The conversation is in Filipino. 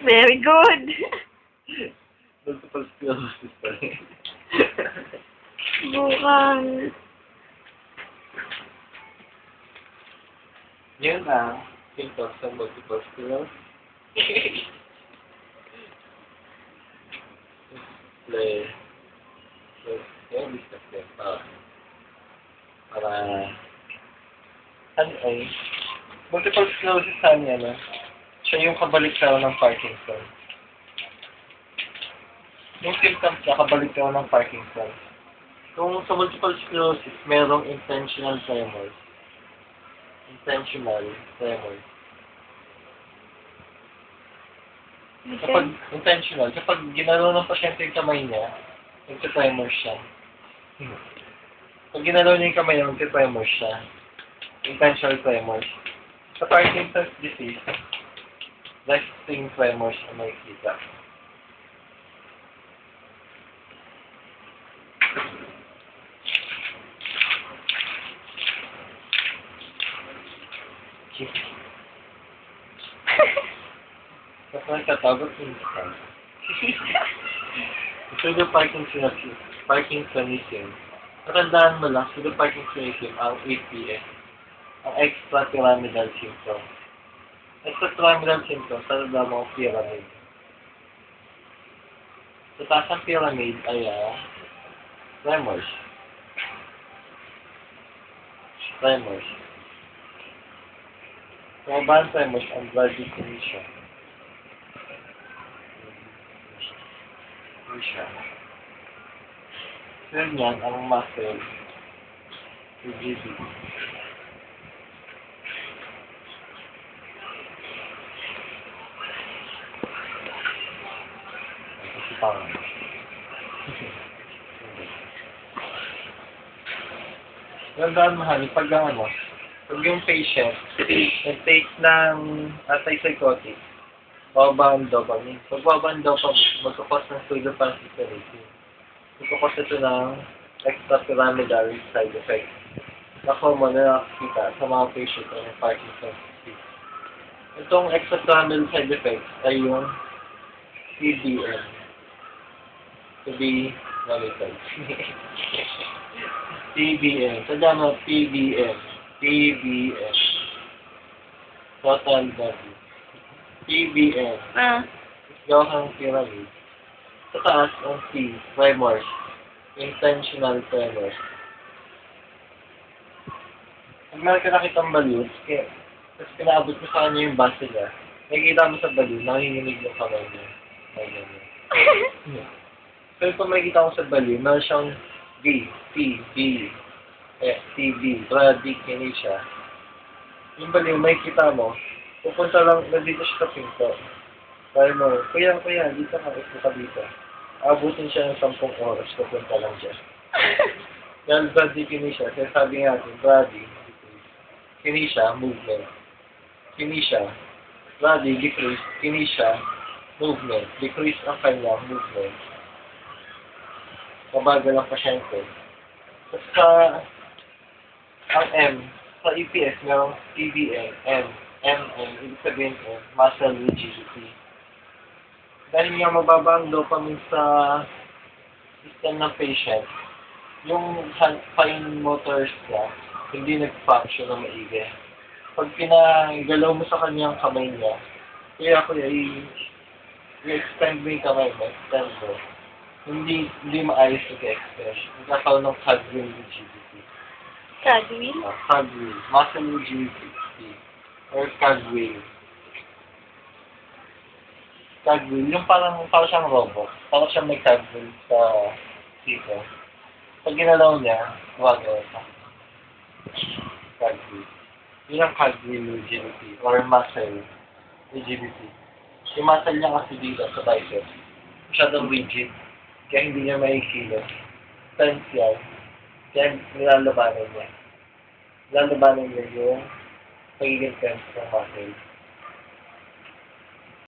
Very good. Multiple sclerosis pa rin. Bukang. Yun ang symptoms ng multiple sclerosis. Play. Discuss din para ano ay multiple sclerosis ano siya yung kabalik-tao ng Parkinson. Yung symptoms niya kabalik-tao ng Parkinson. Kung sa multiple sclerosis merong intentional tremors. Kapag intentional, kapag ginalaw ng pasyente yung kamay niya, nagtitremors siya. Pag ginalaw niya yung kamay niya, nagtitremors siya. Intentional tremors. Sa Parkinson's disease, resting tremors ang makikita. Kapag katawag yung isang. Parkinsonism. Natandaan mo lang, Parkinsonism ang APS, ang extrapyramidal symptom. Extrapyramidal symptom, tatandaan mo ang pyramid. Sa taas ng pyramid ay tremors. Sa baba ng tremors ang bradykinesia. Yun yan ang muscle rigidity. Kasi parang gandaan mahal, pag yung patient nag-take ng antipsychotic, bababa ang dopamine. Pag bababa ang dopamine, magkakos ng pseudopancreatinism. Magkakos ito ng extrapyramidal side effects na common na nakikita sa mga patient na may Parkinson's disease. Itong extrapyramidal side effects ay yung PBM. To be monitored. PBM. Tanda mo, PBM. Total body. PBM. Gawa kang pyramid. Sa taas, ang T, tremors. Intentional tremors. Pag meron ka nakitang balloon, tapos pinaabot mo sa kanya yung base niya, nakikita mo sa balloon, nanginginig yung kamay niya. Pero kung makikita mo sa balloon, meron siyang B, T, B, F, T, B, bradykinesia. Yung balloon, makikita mo, pupunta lang, nandito siya sa pinto. Kaya mo, kuya, dito ka, upo ka dito. Abutin siya ng 10 oras, pupunta lang siya. Dahil bradykinesia, kaya sabi nga natin, brady, kinesia, movement. Kinesia, brady, decrease, kinesia, movement. Decrease ang kanyang movement. Mabagal ang pasyente. Tapos ang M, sa EPS, mayroong TBM, M, ibig sabihin muscle rigidity. Dahil nga mababa ang dopamine sa system ng patient, yung fine motors niya, hindi nag-function na maigi. Pag pinagalaw mo sa kanyang kamay niya, kuya, i-extend mo yung kamay mo, extend mo. Hindi maayos nag-express. Nagkakaroon ng cogwheel rigidity. Cogwheel? Cogwheel. Muscle rigidity. Or cogwheel. Cogwheel. Yung parang siyang robot. Parang siyang may cogwheel sa sito. Pag ginalaw niya, gumagawa siya. Cogwheel. Yun ang cogwheel rigidity. Or muscle rigidity. Yung muscle niya kasi dito sa biceps. Masyadong rigid. Kaya hindi niya maikilos. Tense yan. Kaya nilalabanan niya. Nilalabanan niya yung pagiging tense ng muscle.